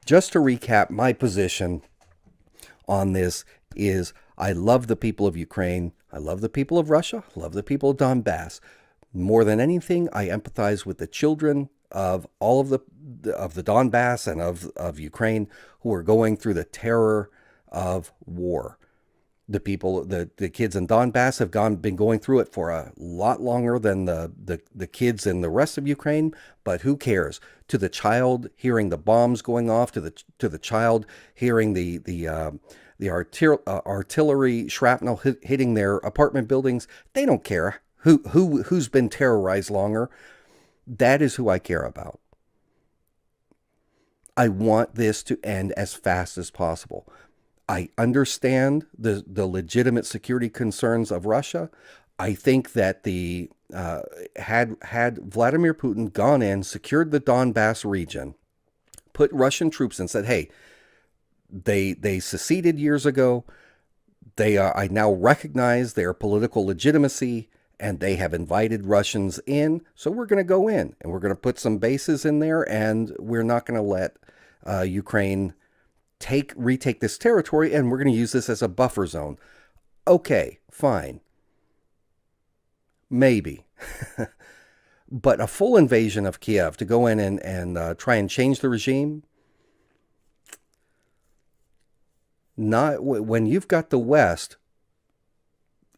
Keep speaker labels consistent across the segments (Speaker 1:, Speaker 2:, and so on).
Speaker 1: Just to recap, my position on this is I love the people of Ukraine. I love the people of Russia. I love the people of Donbass. More than anything, I empathize with the children of all of the Donbass and of Ukraine who are going through the terror of war. The kids in Donbass have been going through it for a lot longer than the kids in the rest of Ukraine. But who cares? To the child hearing the bombs going off, to the child hearing the artillery shrapnel hitting their apartment buildings, they don't care who's been terrorized longer. That is who I care about. I want this to end as fast as possible. I understand the legitimate security concerns of Russia. I think that the had Vladimir Putin gone in, secured the Donbass region, put Russian troops in, said, "Hey, they seceded years ago. I now recognize their political legitimacy, and they have invited Russians in. So we're going to go in, and we're going to put some bases in there, and we're not going to let Ukraine retake this territory, and we're going to use this as a buffer zone." Okay, fine. Maybe. But a full invasion of Kiev to go in and try and change the regime, not when you've got the West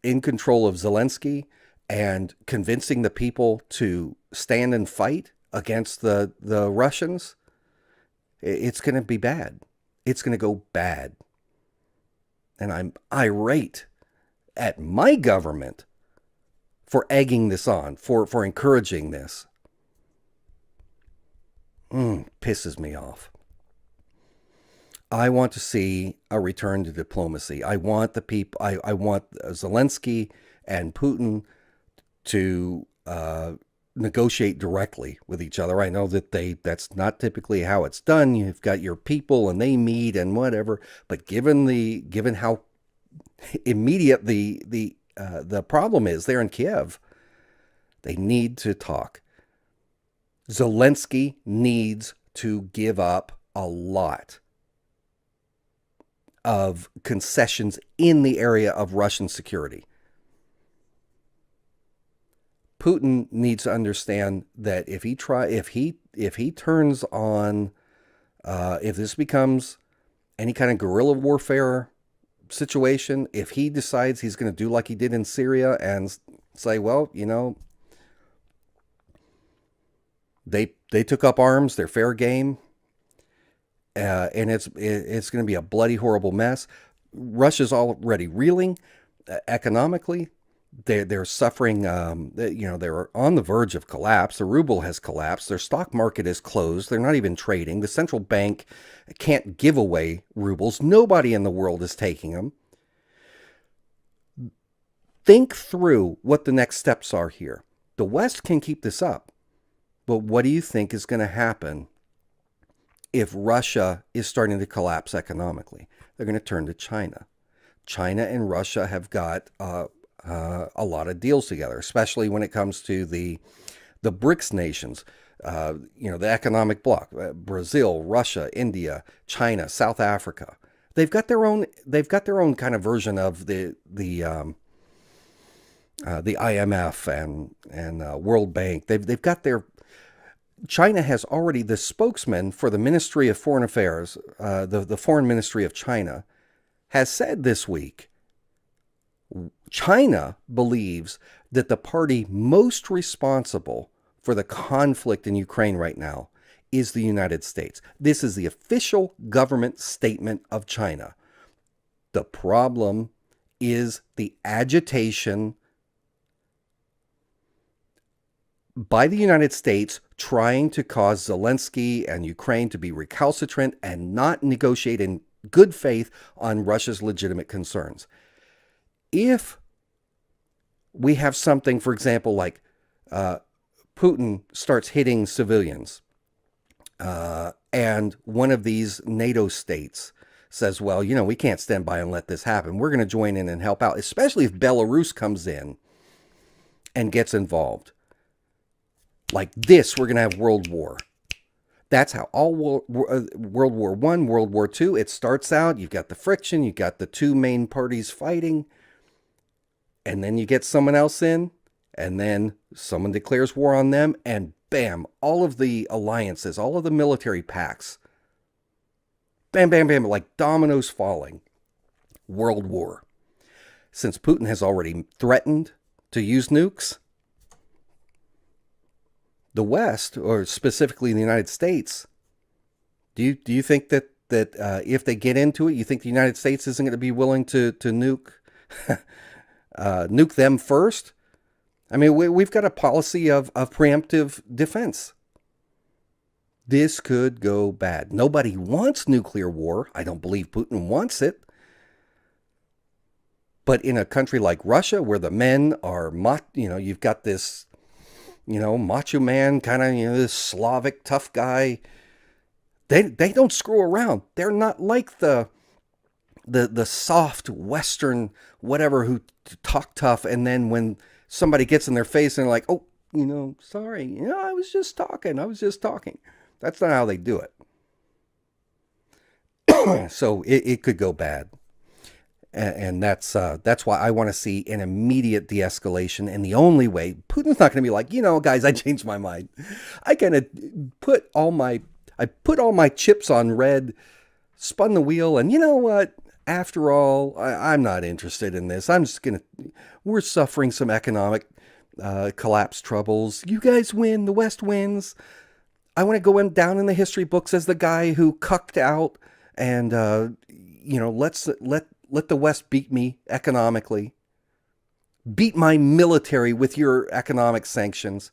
Speaker 1: in control of Zelensky and convincing the people to stand and fight against the Russians, it's going to be bad. It's going to go bad. And I'm irate at my government for egging this on, for encouraging this. Pisses me off. I want to see a return to diplomacy. I want the people. I want Zelensky and Putin to negotiate directly with each other. I know that that's not typically how it's done. You've got your people and they meet and whatever. But given how immediate the problem is there in Kiev, they need to talk. Zelensky needs to give up a lot of concessions in the area of Russian security. Putin needs to understand that if he turns on, if this becomes any kind of guerrilla warfare situation, if he decides he's going to do like he did in Syria and say, well, they took up arms, they're fair game, and it's going to be a bloody, horrible mess. Russia's already reeling economically. They're suffering. They're on the verge of collapse. The ruble has collapsed. Their stock market is closed. They're not even trading. The central bank can't give away rubles. Nobody in the world is taking them. Think through what the next steps are here. The West can keep this up, but what do you think is going to happen if Russia is starting to collapse economically? They're going to turn to China. China and Russia have got a lot of deals together, especially when it comes to the BRICS nations. The economic bloc: Brazil, Russia, India, China, South Africa. They've got their own kind of version of the IMF and World Bank. They've got their. China has already, the spokesman for the Ministry of Foreign Affairs, the Foreign Ministry of China, has said this week, China believes that the party most responsible for the conflict in Ukraine right now is the United States. This is the official government statement of China. The problem is the agitation by the United States trying to cause Zelensky and Ukraine to be recalcitrant and not negotiate in good faith on Russia's legitimate concerns. If we have something, for example, like Putin starts hitting civilians, and one of these NATO states says, well, we can't stand by and let this happen. We're going to join in and help out, especially if Belarus comes in and gets involved. Like this, we're going to have world war. That's how all World War One, World War Two. It starts out. You've got the friction. You've got the two main parties fighting, and then you get someone else in, and then someone declares war on them, and bam, all of the alliances, all of the military pacts, bam, bam, bam, like dominoes falling. World War. Since Putin has already threatened to use nukes, the West, or specifically the United States, do you think that if they get into it, you think the United States isn't going to be willing to nuke them first? I mean, we've got a policy of preemptive defense. This could go bad. Nobody wants nuclear war. I don't believe Putin wants it. But in a country like Russia, where the men are, you've got this, macho man, kind of, this Slavic tough guy. They don't screw around. They're not like the soft Western whatever who talk tough, and then when somebody gets in their face and they're like, oh, sorry, I was just talking. That's not how they do it. So it could go bad. And that's why I want to see an immediate de-escalation. And the only way, Putin's not going to be like, guys, I changed my mind. I kind of put all my chips on red, spun the wheel, and you know what? After all, I'm not interested in this. We're suffering some economic collapse troubles. You guys win. The West wins. I want to go down in the history books as the guy who cucked out and, let the West beat me economically. Beat my military with your economic sanctions.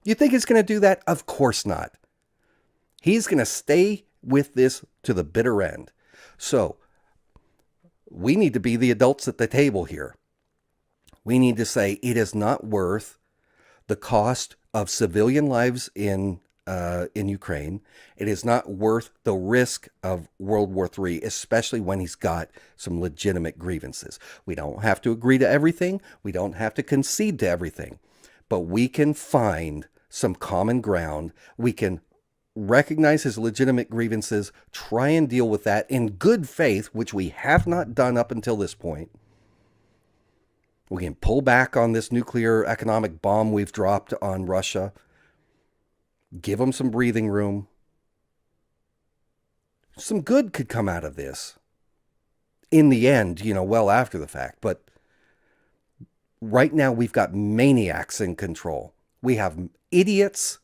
Speaker 1: You think he's going to do that? Of course not. He's going to stay with this to the bitter end. So we need to be the adults at the table here. We need to say it is not worth the cost of civilian lives in Ukraine. It is not worth the risk of World War III, especially when he's got some legitimate grievances. We don't have to agree to everything. We don't have to concede to everything. But we can find some common ground. We can recognize his legitimate grievances, try and deal with that in good faith, which we have not done up until this point. We can pull back on this nuclear economic bomb we've dropped on Russia. Give them some breathing room. Some good could come out of this. In the end, well after the fact. But right now we've got maniacs in control. We have idiots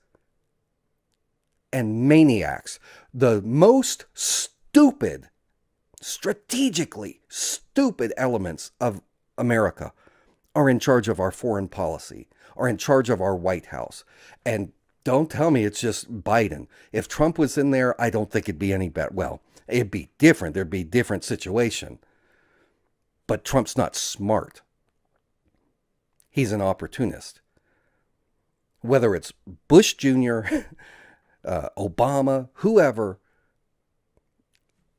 Speaker 1: and maniacs. The most stupid, strategically stupid elements of America are in charge of our foreign policy, are in charge of our White House. And don't tell me it's just Biden. If Trump was in there, I don't think it'd be any better. Well, it'd be different. There'd be a different situation. But Trump's not smart. He's an opportunist. Whether it's Bush Jr., Obama, whoever,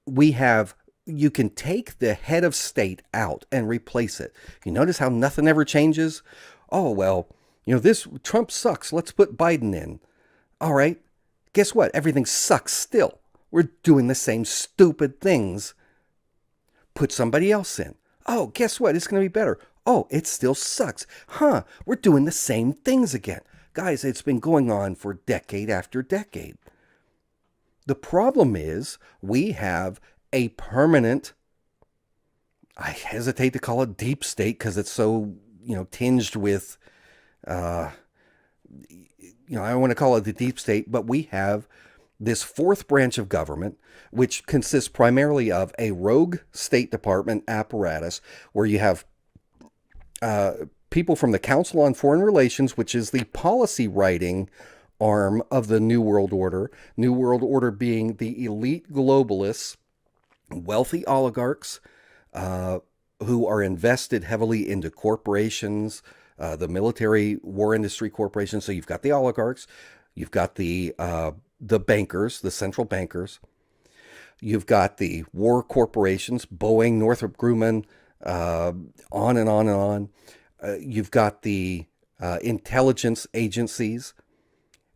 Speaker 1: you can take the head of state out and replace it. You notice how nothing ever changes? Oh, well, this Trump sucks. Let's put Biden in. All right. Guess what? Everything sucks still. We're doing the same stupid things. Put somebody else in. Oh, guess what? It's going to be better. Oh, it still sucks. Huh. We're doing the same things again. Guys, it's been going on for decade after decade. The problem is we have a permanent, I hesitate to call it deep state because it's so, tinged with, I don't want to call it the deep state, but we have this fourth branch of government, which consists primarily of a rogue State Department apparatus where you have people from the Council on Foreign Relations, which is the policy writing arm of the New World Order. New World Order being the elite globalists, wealthy oligarchs who are invested heavily into corporations, the military war industry corporations. So you've got the oligarchs, you've got the bankers, the central bankers, you've got the war corporations, Boeing, Northrop Grumman, on and on and on. You've got the intelligence agencies.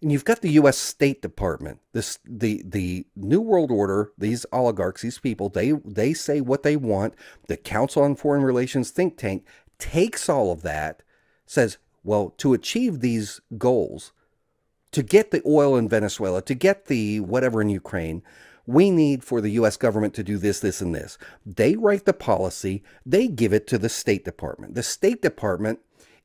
Speaker 1: And you've got the U.S. State Department, the New World Order. These oligarchs, these people, they say what they want. The Council on Foreign Relations think tank takes all of that, says, well, to achieve these goals, to get the oil in Venezuela, to get the whatever in Ukraine, we need for the U.S. government to do this, this, and this. They write the policy. They give it to the State Department. The State Department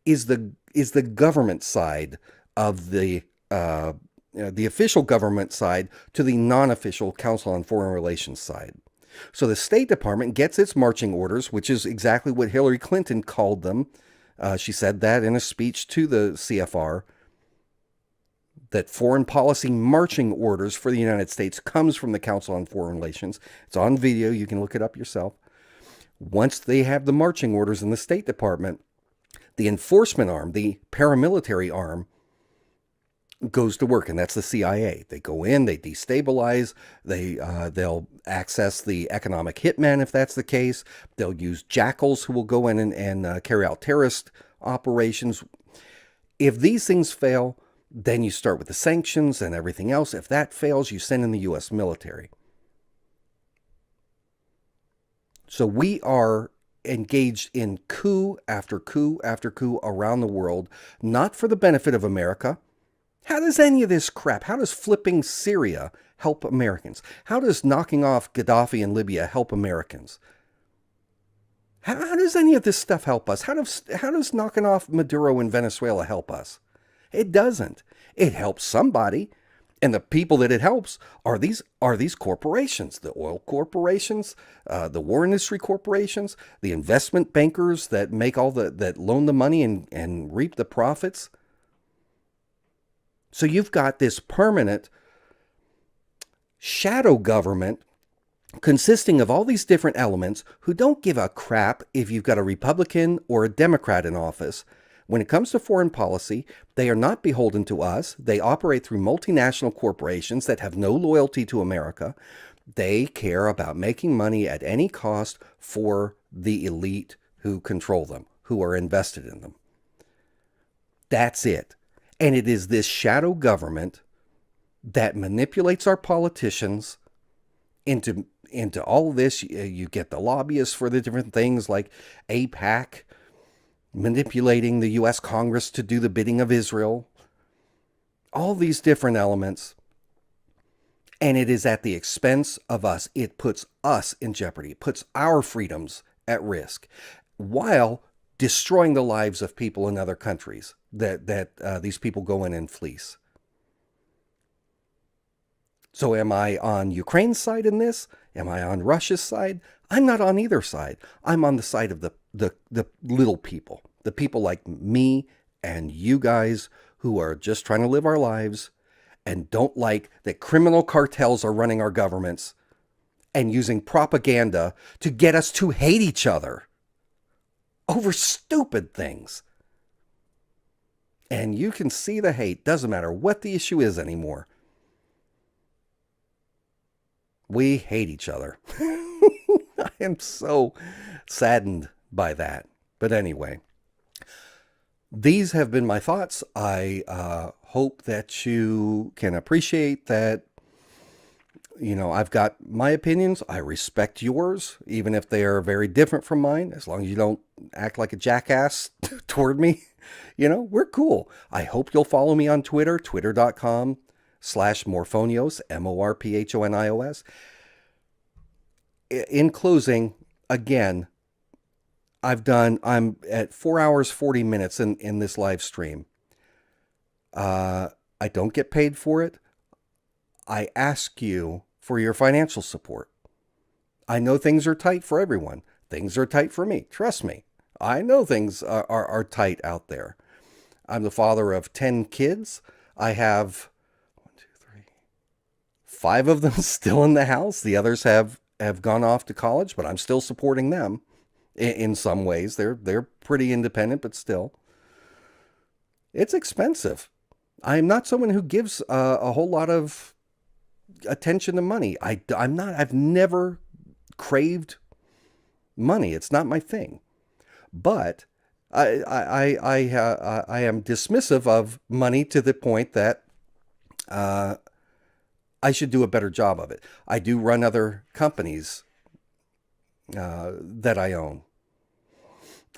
Speaker 1: is the government side of the official government side to the non-official Council on Foreign Relations side. So the State Department gets its marching orders, which is exactly what Hillary Clinton called them. She said that in a speech to the CFR, that foreign policy marching orders for the United States comes from the Council on Foreign Relations. It's on video. You can look it up yourself. Once they have the marching orders in the State Department, the enforcement arm, the paramilitary arm, goes to work, and that's the CIA. They go in, they destabilize, they'll access the economic hitmen if that's the case. They'll use jackals who will go in and carry out terrorist operations. If these things fail, then you start with the sanctions and everything else. If that fails, you send in the U.S. military. So we are engaged in coup after coup after coup around the world, not for the benefit of America. How does any of this crap, how does flipping Syria help Americans? How does knocking off Gaddafi in Libya help Americans? How does any of this stuff help us? How does knocking off Maduro in Venezuela help us? It doesn't. It helps somebody. And the people that it helps are these corporations, the oil corporations, the war industry corporations, the investment bankers that make that loan the money and reap the profits. So you've got this permanent shadow government consisting of all these different elements who don't give a crap if you've got a Republican or a Democrat in office. When it comes to foreign policy, they are not beholden to us. They operate through multinational corporations that have no loyalty to America. They care about making money at any cost for the elite who control them, who are invested in them. That's it. And it is this shadow government that manipulates our politicians into all of this. You get the lobbyists for the different things like AIPAC, manipulating the U.S. Congress to do the bidding of Israel. All these different elements. And it is at the expense of us. It puts us in jeopardy. It puts our freedoms at risk while destroying the lives of people in other countries that these people go in and fleece. So am I on Ukraine's side in this? Am I on Russia's side? I'm not on either side. I'm on the side of the little people, the people like me and you guys who are just trying to live our lives and don't like that criminal cartels are running our governments and using propaganda to get us to hate each other over stupid things. And you can see the hate. Doesn't matter what the issue is anymore. We hate each other. I am so saddened by that. But anyway, these have been my thoughts. I hope that you can appreciate that. You know, I've got my opinions. I respect yours, even if they are very different from mine, as long as you don't act like a jackass toward me. You know, we're cool. I hope you'll follow me on Twitter, twitter.com/Morphonios, Morphonios. In closing, again, I'm at 4 hours, 40 minutes in this live stream. I don't get paid for it. I ask you for your financial support. I know things are tight for everyone. Things are tight for me. Trust me. I know things are tight out there. I'm the father of 10 kids. I have 5 of them still in the house. The others have gone off to college, but I'm still supporting them in some ways. They're pretty independent, but still. It's expensive. I'm not someone who gives a whole lot of attention to money. I've never craved money. It's not my thing. But I am dismissive of money to the point that I should do a better job of it. I do run other companies that I own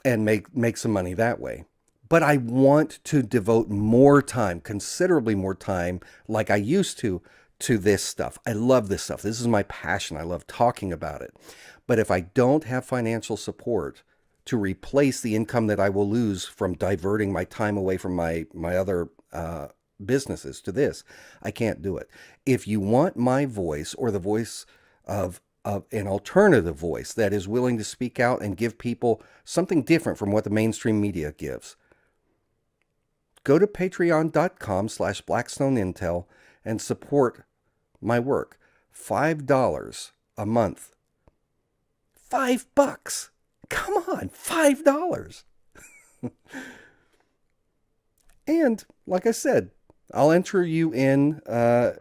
Speaker 1: and make some money that way. But I want to devote more time, considerably more time, like I used to this stuff. I love this stuff. This is my passion. I love talking about it. But if I don't have financial support to replace the income that I will lose from diverting my time away from my other businesses to this, I can't do it. If you want my voice or the voice of an alternative voice that is willing to speak out and give people something different from what the mainstream media gives, go to patreon.com/blackstoneintel and support my work. $5 a month. $5. Come on, $5. And like I said, I'll enter you in a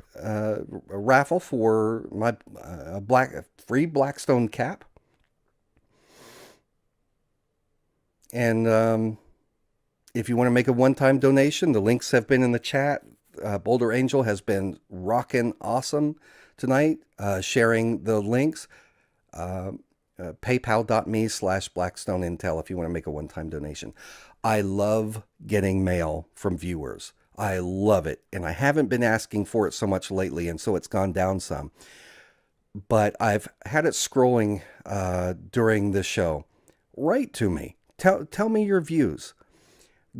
Speaker 1: raffle for my free Blackstone cap. And if you want to make a one-time donation, the links have been in the chat. Boulder Angel has been rocking awesome tonight, sharing the links. PayPal.me/BlackstoneIntel if you want to make a one-time donation. I love getting mail from viewers. I love it. And I haven't been asking for it so much lately, and so it's gone down some. But I've had it scrolling during the show. Write to me. Tell me your views.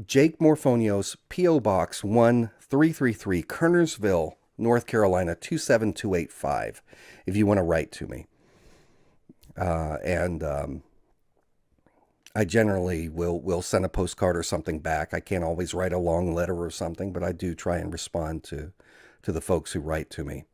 Speaker 1: Jake Morphonios, P.O. Box 1333, Kernersville, North Carolina 27285, if you want to write to me. I generally will send a postcard or something back. I can't always write a long letter or something, but I do try and respond to the folks who write to me.